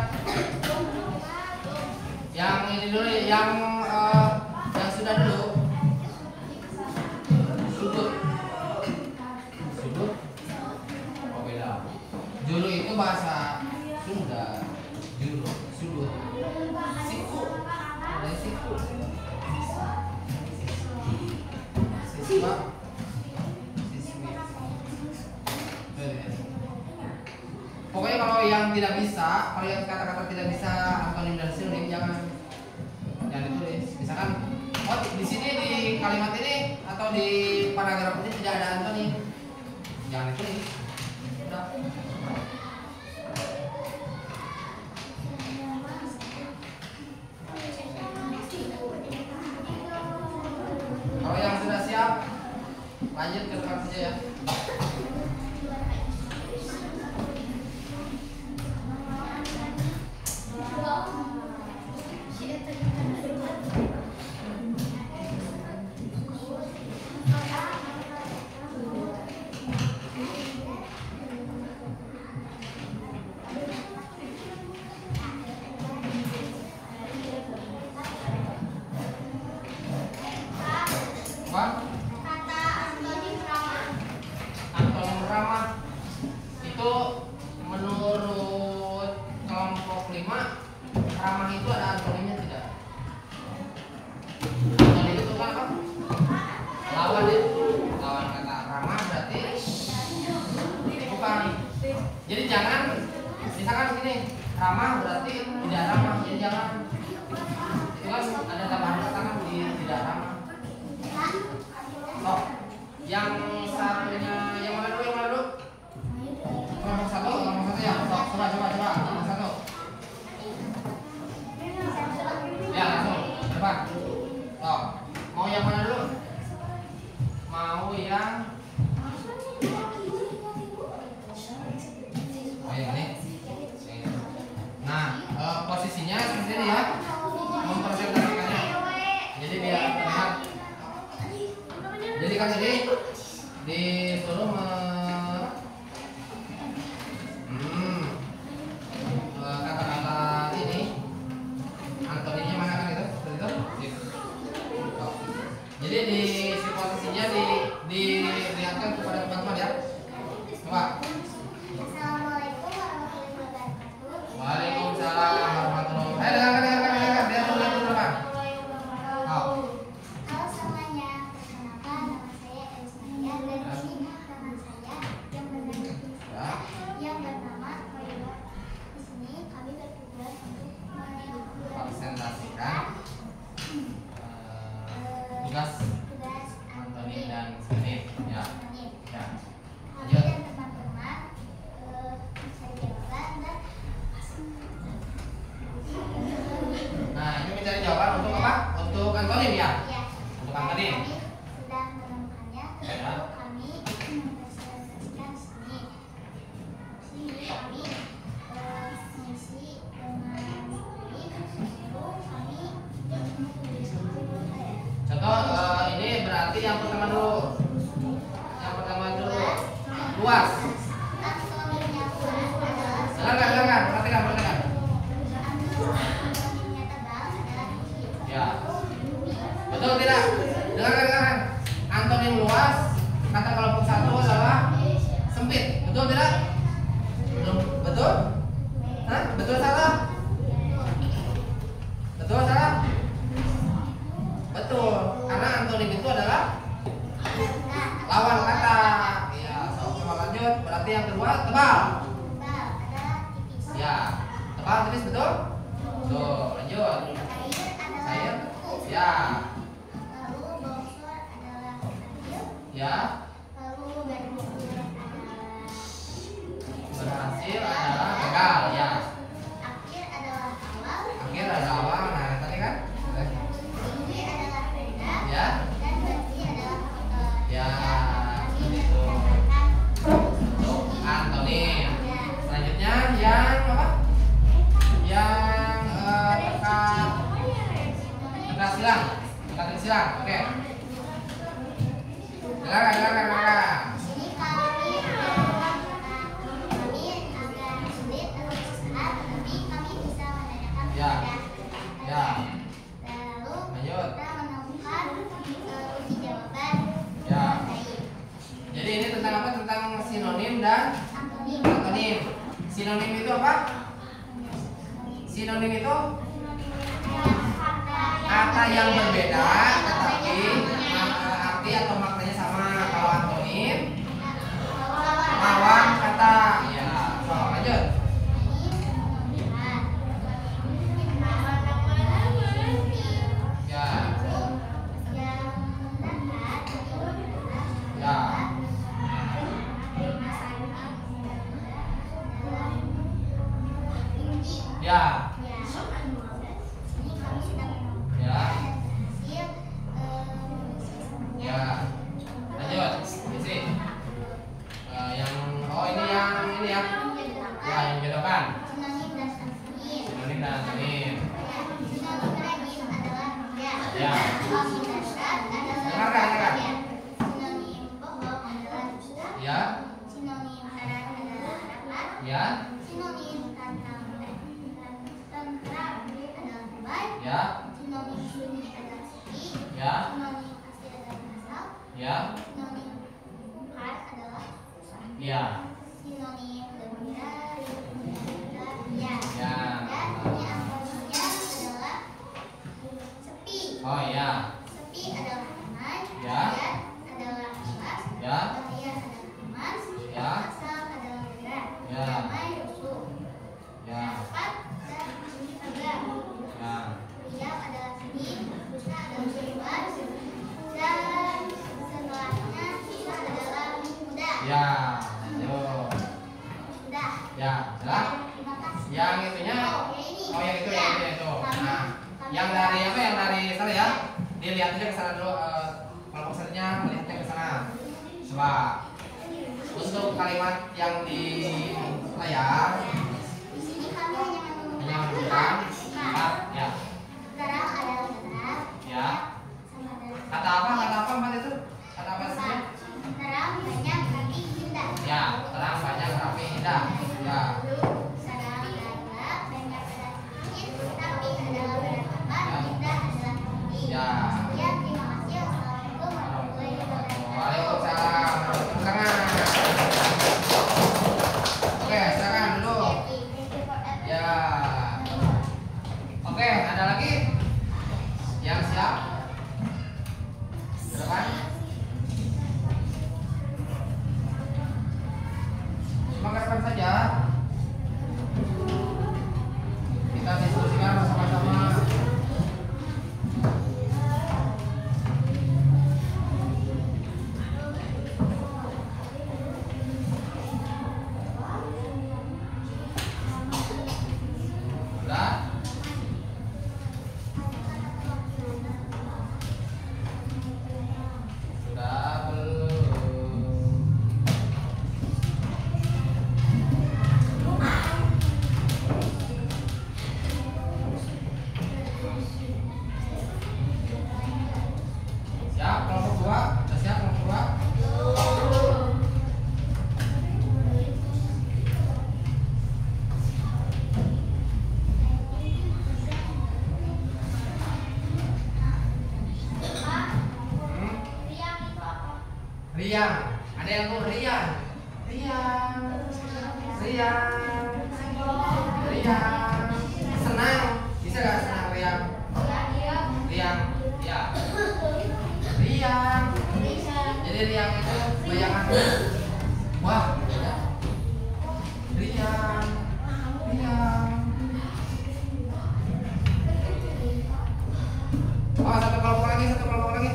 Yang ini dulu, yang sudah dulu. Sudut. Oh beda. Julu itu bahasa Sunda. Julu, sudut. Siku. Ada siku. Siswa. Siswi. Pokoknya kalau yang tidak bisa, kalau yang kata-kata tidak bisa antonim dan sinonim jangan ditulis. Misalkan, oh di sini di kalimat ini atau di paragraf ini tidak ada antonim, jangan ditulis. Udah. Kalau yang sudah siap, lanjut ke depan saja ya. menurut kelompok 5 ramah itu ada antonimnya tidak? Antonim itu kan apa? Lawan ya. Lawan kata ramah berarti bukan. Jadi jangan misalkan begini, ramah berarti tidak ramah, jadi jangan. Itu kan ada tambahan kata kan di tidak ramah. Oh, yang satunya yang mana dulu? Yang mana dulu? Kelompok satu ya. Coba. Kelompok satu. Ya langsung depan. Oh, mau yang mana dulu? Mau yang ini. Nah, posisinya seperti ini ya. Mempresentasikannya. Jadi biar terlihat. Jadi kan ini disuruh kata-kata ini antonimnya mana kan itu? Seperti itu. Oh. Jadi di posisinya dilihatkan kepada teman-teman ya. Coba. Assalamualaikum warahmatullahi wabarakatuh. Waalaikumsalam warahmatullahi wabarakatuh. Dengarkan. Dia dulu depan. Oh. Halo semuanya, perkenalkan nama saya Elismaya dan ini teman saya yang bernama Koyuwa. Di sini kami bertugas untuk Presentasikan tugas antonim dan sinonim ya. Ya. Kami dan teman-teman mencari jawaban dan Nah, ini mencari jawaban untuk apa? Untuk antonim ya. ya, Untuk antonim. kami sudah menemukannya. Ya. Kami mempresentasikan sini. Sini kami mengisi dengan ini. Kami Contoh ini berarti yang pertama dulu. Yang pertama dulu luas. antonimnya luas adalah Dengarkan, perhatikan. antonimnya tebal adalah tinggi. Ya. Betul tidak? Dengarkan. Antonim luas kata kelompok satu adalah sempit. Betul tidak? Belum. Betul? Hah? Betul salah? Betul salah? Betul. Karena antonim itu adalah lawan kata. Ya, coba lanjut. Berarti yang kedua tebal. Tebal adalah tipis. Ya. Tebal tipis betul? Betul. Lanjut. Cair Cair. adalah empuk. Ya. Lalu bongsor adalah kecil. Ya. Lalu Berhasil adalah gagal. Ya. akhir adalah awal. Akhir ada awal. Nah, tadi kan? Tinggi adalah rendah. Ya. Dan berhenti adalah Ya. kami Itu. menggunakan Untuk antonim. ya. Selanjutnya yang apa? Yang dekat silang. Oke. Dengarkan. Ini kami agak sulit atau susah, tapi kami bisa menanyakan Ya. kepada Ya. lalu Lanjut. kita menemukan uji jawaban Ya. baik. Jadi ini tentang apa? Tentang sinonim dan Antonim. antonim. Sinonim itu apa? Sinonim itu kata yang berbeda tetapi arti atau maknanya sama. Kalau antonim lawan kata. Ya. So, lanjut. Ya. Ya. Ya. Ya. Ya. Lanjut. Isi. Yang ini ya. Ya, yang bedakan. Sinonim dan antonim. Ya. Dengarkan. Sinonim bohong adalah dusta. Ya. Sinonim haram adalah harapan. Ya. Sinonim tentram adalah beban. Ya. Sinonim sunyi adalah sepi. Ya. Sinonim asli adalah masal. Ya. Sinonim mungkar adalah susah. Ya. Sinonim Ya, sudah. Terima kasih. Yang itunya, Oh, yang itu, ya. yang itu. Nah, yang dari apa? Yang dari sana ya. Dilihat aja ke sana dulu. Kalau pesertanya melihatnya ke sana. Coba. Untuk kalimat yang di layar, Di sini kami hanya hanya menunjukkan menunjukkan ya, terang adalah terang. ya. Sama dengan Kata apa? Kata apa Mbak itu? Kata apa sih? terang banyak tapi indah. Ya, terang banyak tapi indah. Ya. Terang adalah banyak sedikit tapi adalah berantakan. Indah adalah tinggi. Ya. Sekian, terima kasih. Wassalamualaikum warahmatullahi wabarakatuh. Waalaikumsalam. Tepuk tangan. Oke, silakan dulu. Ya. Oke, ada lagi yang siap? Ke depan. Cuma ke depan saja. Kita diskusikan bersama-sama. Sudah? Sudah belum? Siap kelompok 2? Sudah siap kelompok 2? Hmm? Riang. Ada yang tuh riang. Riang. Riang. Riang. Senang. Bisa gak senang riang? Riang. Ya. Riang. Jadi riang itu bayangan. Wah. Ya. Riang. Riang. Oh, satu kelompok lagi, satu kelompok lagi.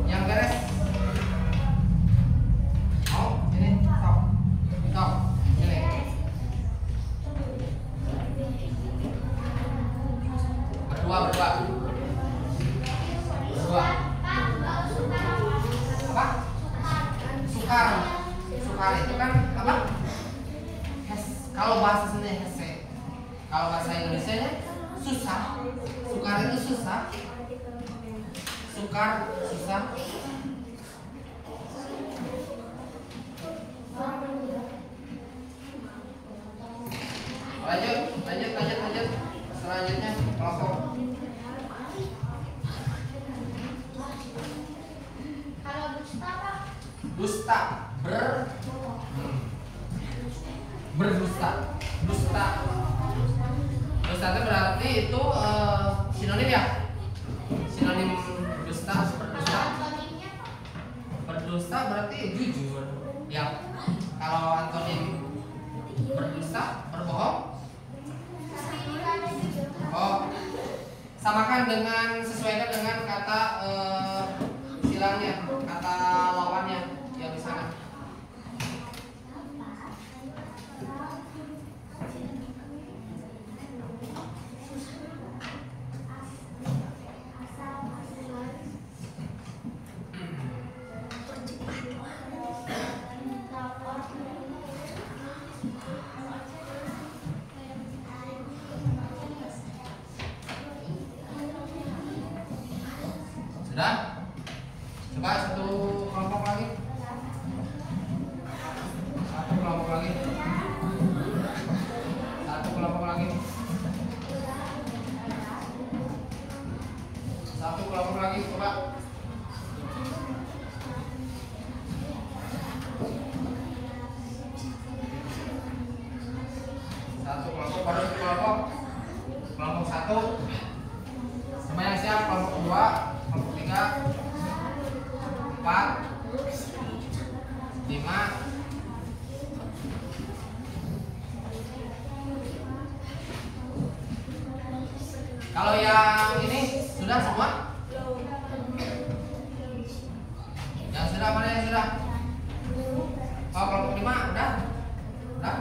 Yang beres. Oh, ini stop. Stop. Ini. Berdua, berdua. Berdua. Apa? Sukar. Sukar itu kan apa? Kalau bahasa sendiri hese. Kalau bahasa Indonesia susah. Sukar itu susah. Sukar, susah. Lanjut, lanjut, lanjut, lanjut. Selanjutnya kelompok Kalau dusta Pak? dusta, berdusta, dusta. Dusta itu berarti itu sinonim ya? Sinonim dusta, berdusta. Antonimnya Pak? Berdusta berarti jujur. Ya. Kalau antonim berdusta, berbohong. Tapi ini kan ada jujur. Oh, samakan dengan sesuaikan dengan kata silangnya, kata lawannya yang di sana. Sudah? Coba satu kelompok lagi. Satu kelompok lagi. Satu kelompok lagi. Satu kelompok lagi, coba. Satu kelompok, baru satu kelompok. Kelompok satu. Semuanya siap, kelompok dua, kelompok tiga, empat, lima. Kalau yang ini sudah semua? Yang sudah mana yang sudah? Oh, kelompok lima udah? Udah?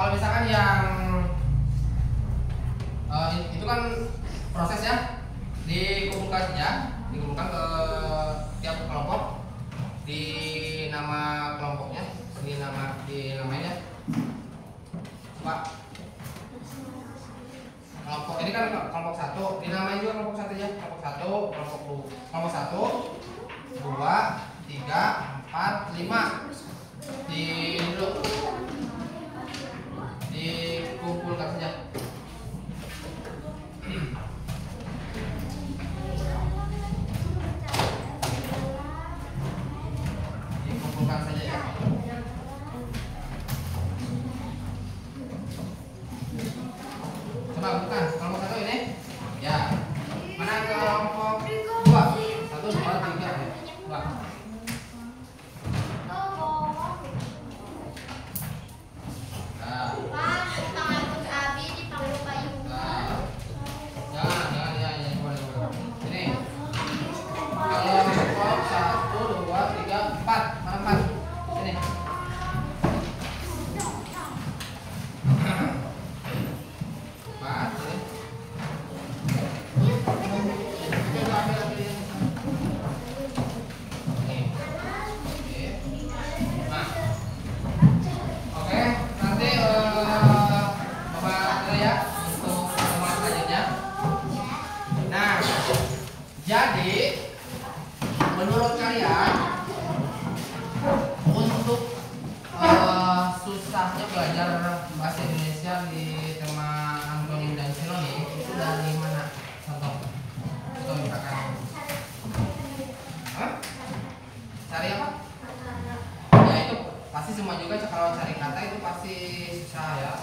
kalau misalkan yang itu kan proses ya, dikumpulkan ke tiap kelompok, di nama kelompoknya, dinamainnya. Coba kelompok ini kan kelompok 1, dinamain juga kelompok 1 ya. Kelompok 1, 2, 3, 4, 5. Dikumpulkan saja. Dikumpulkan saja ya. Coba bukan kelompok 1 ini. Ya. Mana kelompok 2? 1, 2, 3 ya. 2. Jadi menurut kalian untuk susahnya belajar bahasa Indonesia di tema antonim dan sinonim itu dari mana? Contoh misalkan cari apa? Ya itu pasti semua juga kalau cari kata itu pasti susah ya.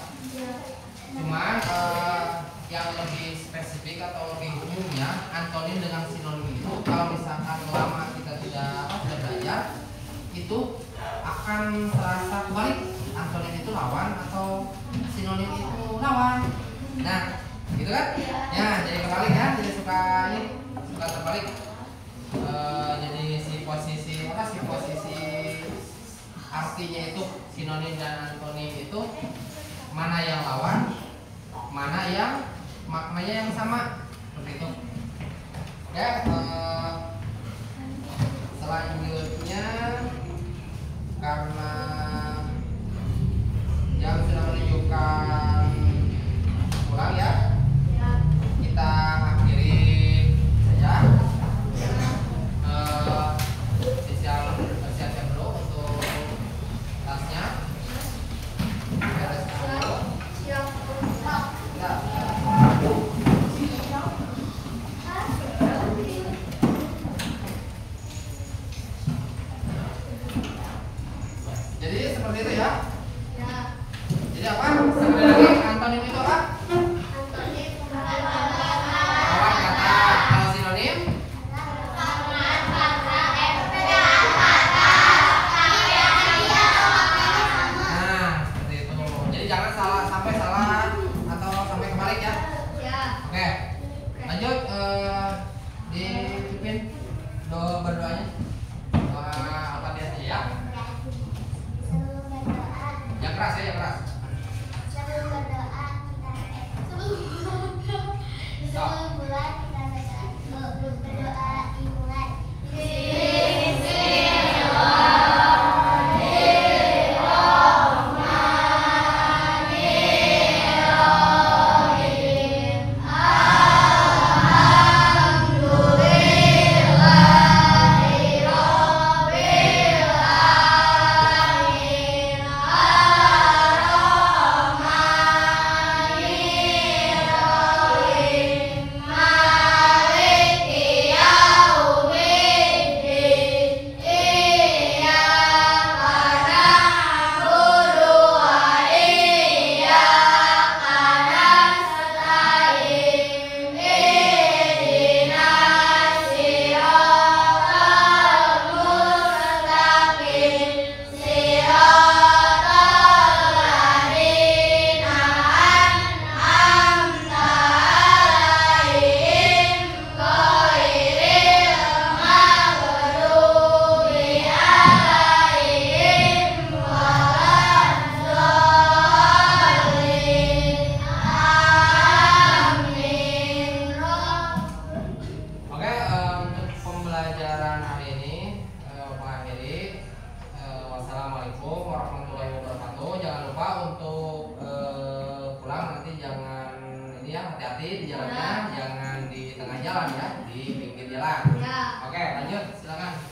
Cuman yang lebih spesifik atau lebih umumnya antonim dengan sinonim itu kalau misalkan lama kita tidak belajar itu akan terasa kebalik, antonim itu lawan atau sinonim itu lawan. Nah gitu kan ya, jadi kebalik ya, jadi suka terbalik. Jadi si posisi artinya itu sinonim dan antonim itu mana yang lawan, mana yang maknanya yang sama, seperti itu. Ya, selanjutnya karena yang sudah menunjukkan pulang ya, kita akhiri saja. Siap-siap dulu untuk tasnya. Beres dulu. Ya. Jadi seperti itu ya. Jadi apa? Sekali lagi antonim itu apa? Lawan kata. Kalau sinonim? Nah, seperti itu. Jadi jangan sampai salah atau sampai kebalik ya. Oke. Lanjut dipimpin berdoanya. Doa apa dia ya? Yang keras ya, yang keras. Sebelum berdoa dimulai. Bismillahirrahmanirrahim. hati-hati di jalannya, jangan di tengah jalan ya, di pinggir jalan. Ya. Oke, lanjut, silakan.